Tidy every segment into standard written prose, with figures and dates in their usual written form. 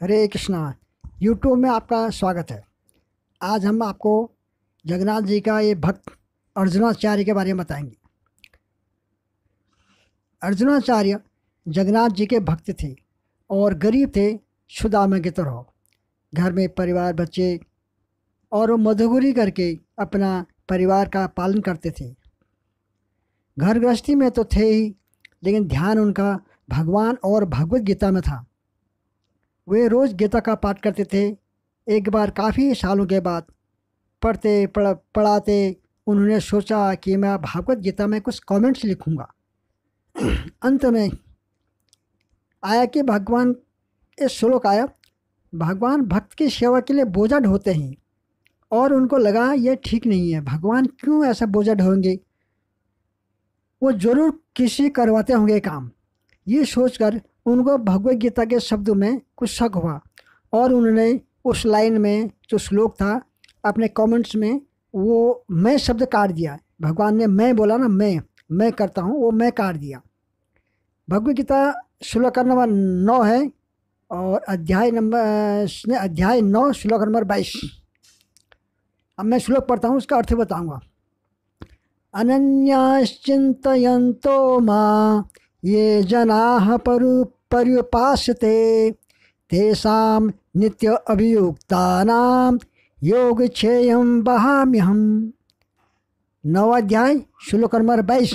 हरे Krishna. YouTube में आपका स्वागत है। आज हम आपको जगन्नाथ जी का ये भक्त अर्जुनाचार्य के बारे में बताएंगे। अर्जुनाचार्य जगन्नाथ जी के भक्त थे और गरीब थे, सुदामा की तरह। घर में परिवार, बच्चे और वो मजदूरी करके अपना परिवार का पालन करते थे। घर गृहस्थी में तो थे ही, लेकिन ध्यान उनका भगवान और भगवत गीता में था। वे रोज़ गीता का पाठ करते थे। एक बार काफ़ी सालों के बाद पढ़ाते उन्होंने सोचा कि मैं भागवत गीता में कुछ कमेंट्स लिखूंगा। अंत में आया कि भगवान इस श्लोक आया, भगवान भक्त की सेवा के लिए बोझा ढोते हैं। और उनको लगा ये ठीक नहीं है, भगवान क्यों ऐसा बोझा ढोएंगे, वो ज़रूर किसी करवाते होंगे काम। ये सोचकर उनको भगवत गीता के शब्दों में कुछ शक हुआ और उन्होंने उस लाइन में जो श्लोक था अपने कमेंट्स में वो मैं शब्द काट दिया। भगवान ने मैं बोला ना, मैं करता हूँ, वो मैं काट दिया। भगवत गीता श्लोक नंबर 9 है और अध्याय 9 श्लोक नंबर 22। अब मैं श्लोक पढ़ता हूँ, उसका अर्थ बताऊँगा। अनन्याश्चिन्तयन्तो मां ये जनाः पर्युपासते तेषां नित्य अभियुक्तानां योगक्षेमं वहाम्यहम्। 9 अध्याय श्लोक नंबर 22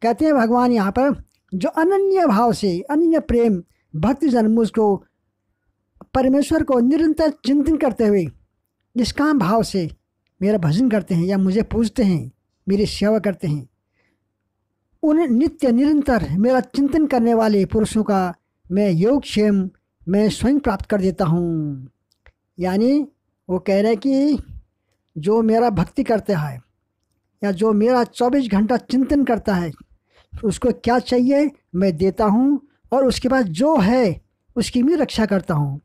कहते हैं भगवान यहाँ पर, जो अनन्य भाव से, अनन्य प्रेम भक्तजन मुझको, परमेश्वर को निरंतर चिंतन करते हुए निष्काम भाव से मेरा भजन करते हैं या मुझे पूजते हैं, मेरी सेवा करते हैं, उन्हें नित्य निरंतर मेरा चिंतन करने वाले पुरुषों का मैं योगक्षेम मैं स्वयं प्राप्त कर देता हूँ। यानी वो कह रहे हैं कि जो मेरा भक्ति करता है या जो मेरा 24 घंटा चिंतन करता है, उसको क्या चाहिए मैं देता हूँ और उसके बाद जो है उसकी मैं रक्षा करता हूँ।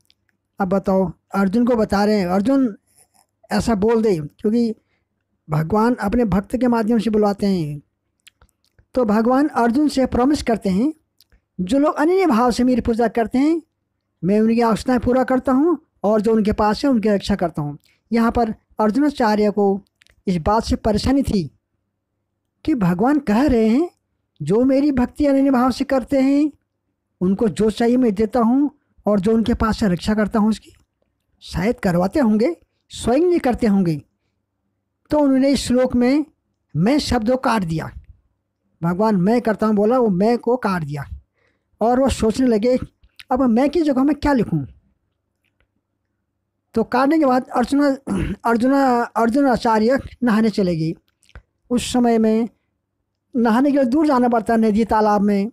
अब बताओ, अर्जुन को बता रहे हैं, अर्जुन ऐसा बोल दे, क्योंकि भगवान अपने भक्त के माध्यम से बुलाते हैं। तो भगवान अर्जुन से प्रॉमिस करते हैं, जो लोग अनन्य भाव से मेरी पूजा करते हैं मैं उनकी आवश्यकताएं पूरा करता हूँ और जो उनके पास है उनकी रक्षा करता हूँ। यहाँ पर अर्जुनाचार्य को इस बात से परेशानी थी कि भगवान कह रहे हैं जो मेरी भक्ति अनन्य भाव से करते हैं उनको जो चाहिए मैं देता हूँ और जो उनके पास है रक्षा करता हूँ उसकी। शायद करवाते होंगे, स्वयं नहीं करते होंगे। तो उन्होंने इस श्लोक में मैं शब्द को काट दिया। भगवान मैं करता हूँ बोला, वो मैं को काट दिया और वो सोचने लगे अब मैं की जगह में क्या लिखूं। तो काटने के बाद अर्जुनाचार्य नहाने चले गए। उस समय में नहाने के लिए दूर जाना पड़ता, नदी तालाब में,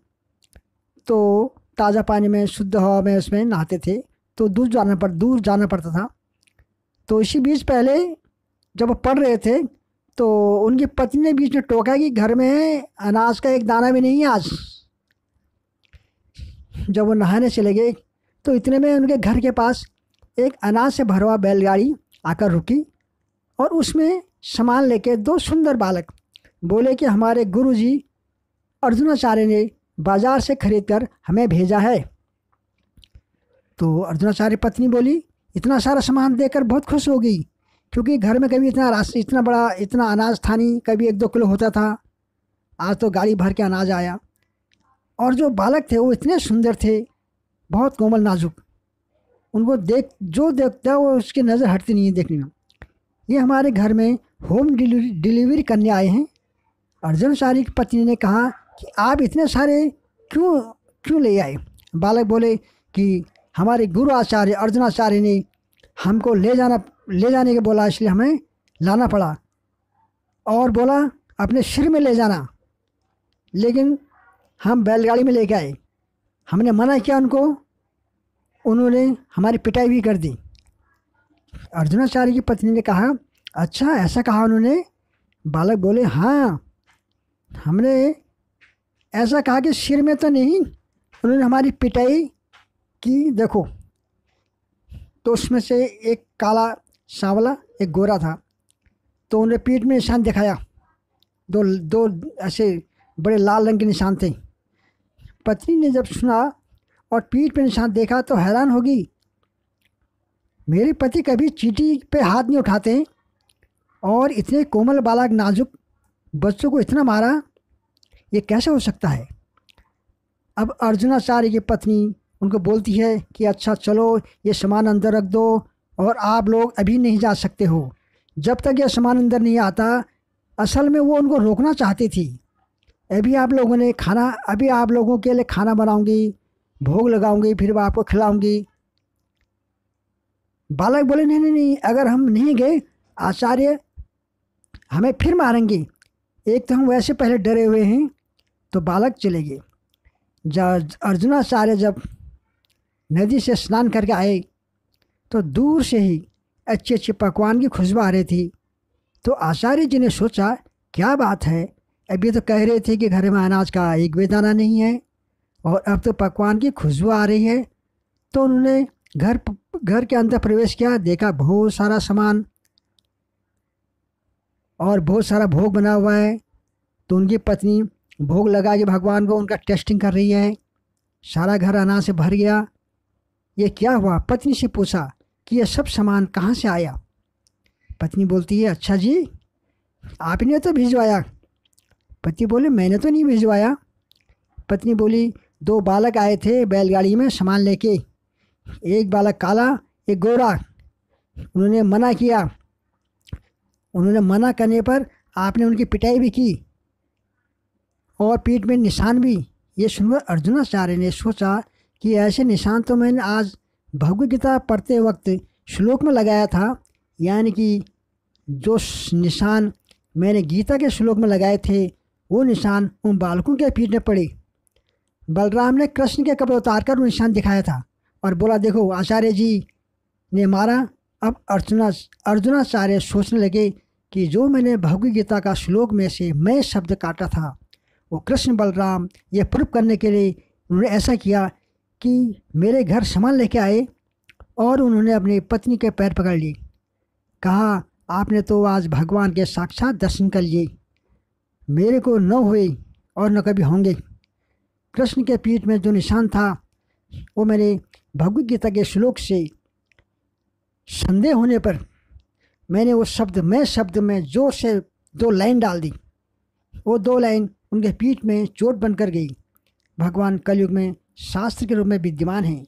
तो ताज़ा पानी में शुद्ध हवा में उसमें नहाते थे, तो दूर जाना पड़ता था। तो इसी बीच पहले जब वो पढ़ रहे थे तो उनकी पत्नी ने बीच में टोका कि घर में अनाज का एक दाना भी नहीं है आज। जब वो नहाने चले गए तो इतने में उनके घर के पास एक अनाज से भरवा बैलगाड़ी आकर रुकी और उसमें सामान लेके 2 सुंदर बालक बोले कि हमारे गुरुजी अर्जुनाचार्य ने बाजार से खरीद कर हमें भेजा है। तो अर्जुनाचार्य पत्नी बोली, इतना सारा सामान देकर बहुत खुश होगी, क्योंकि घर में कभी इतना अनाज था नहीं, कभी 1-2 किलो होता था, आज तो गाड़ी भर के अनाज आया। और जो बालक थे वो इतने सुंदर थे, बहुत कोमल नाजुक, उनको जो देखता है वो उसकी नज़र हटती नहीं है देखने में। ये हमारे घर में होम डिलीवरी करने आए हैं। अर्जुनाचार्य की पत्नी ने कहा कि आप इतने सारे क्यों ले आए। बालक बोले कि हमारे गुरु आचार्य अर्जुनाचार्य ने हमको ले जाने के बोला, इसलिए हमें लाना पड़ा, और बोला अपने सिर में ले जाना, लेकिन हम बैलगाड़ी में लेके आए। हमने मना किया उनको, उन्होंने हमारी पिटाई भी कर दी। अर्जुनाचार्य की पत्नी ने कहा, अच्छा ऐसा कहा उन्होंने। बालक बोले, हाँ हमने ऐसा कहा कि सिर में तो नहीं, उन्होंने हमारी पिटाई की। देखो, तो उसमें से एक काला सांवला एक गोरा था, तो उन्हें पीठ में निशान दिखाया, दो ऐसे बड़े लाल रंग के निशान थे। पत्नी ने जब सुना और पीठ पे निशान देखा तो हैरान होगी। मेरे पति कभी चींटी पे हाथ नहीं उठाते और इतने कोमल बालक नाजुक बच्चों को इतना मारा, ये कैसे हो सकता है। अब अर्जुनाचार्य की पत्नी उनको बोलती है कि अच्छा चलो ये सामान अंदर रख दो और आप लोग अभी नहीं जा सकते हो जब तक यह सामान अंदर नहीं आता। असल में वो उनको रोकना चाहती थी। अभी आप लोगों के लिए खाना बनाऊंगी, भोग लगाऊंगी, फिर मैं आपको खिलाऊंगी। बालक बोले नहीं नहीं नहीं, अगर हम नहीं गए आचार्य हमें फिर मारेंगे, एक तो हम वैसे पहले डरे हुए हैं। तो बालक चले गए। अर्जुनाचार्य जब नदी से स्नान करके आए तो दूर से ही अच्छे अच्छे पकवान की खुशबू आ रही थी। तो आचार्य जी ने सोचा क्या बात है, अभी तो कह रहे थे कि घर में अनाज का एक भी दाना नहीं है और अब तो पकवान की खुशबू आ रही है। तो उन्होंने घर के अंदर प्रवेश किया, देखा बहुत सारा सामान और बहुत सारा भोग बना हुआ है। तो उनकी पत्नी भोग लगा के भगवान को उनका टेस्टिंग कर रही है। सारा घर अनाज से भर गया। ये क्या हुआ? पत्नी से पूछा कि ये सब सामान कहाँ से आया। पत्नी बोलती है अच्छा जी आपने तो भिजवाया। पति बोले मैंने तो नहीं भिजवाया। पत्नी बोली 2 बालक आए थे बैलगाड़ी में सामान लेके, एक बालक काला एक गोरा। उन्होंने मना किया, उन्होंने मना करने पर आपने उनकी पिटाई भी की और पीठ में निशान भी। ये सुनकर अर्जुनाचार्य ने सोचा कि ऐसे निशान तो मैंने आज भगवद गीता पढ़ते वक्त श्लोक में लगाया था, यानी कि जो निशान मैंने गीता के श्लोक में लगाए थे वो निशान उन बालकों के पीठ में पड़े। बलराम ने कृष्ण के कपड़े उतार कर वो निशान दिखाया था और बोला देखो आचार्य जी ने मारा। अब अर्जुनाचार्य सोचने लगे कि जो मैंने भगवद गीता का श्लोक में से मैं शब्द काटा था वो कृष्ण बलराम ये प्रूव करने के लिए उन्होंने ऐसा किया कि मेरे घर सामान लेके आए और उन्होंने अपनी पत्नी के पैर पकड़ लिए। कहा आपने तो आज भगवान के साक्षात दर्शन कर लिए, मेरे को न हुए और न कभी होंगे। कृष्ण के पीठ में जो निशान था वो मैंने भगवद गीता के श्लोक से संदेह होने पर मैंने वो शब्द में जोर से 2 लाइन डाल दी। वो 2 लाइन उनके पीठ में चोट बनकर गई। भगवान कलयुग में शास्त्र के रूप में विद्यमान हैं।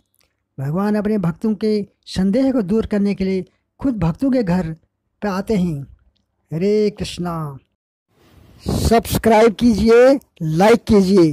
भगवान अपने भक्तों के संदेह को दूर करने के लिए खुद भक्तों के घर पे आते हैं। हरे कृष्णा। सब्सक्राइब कीजिए, लाइक कीजिए।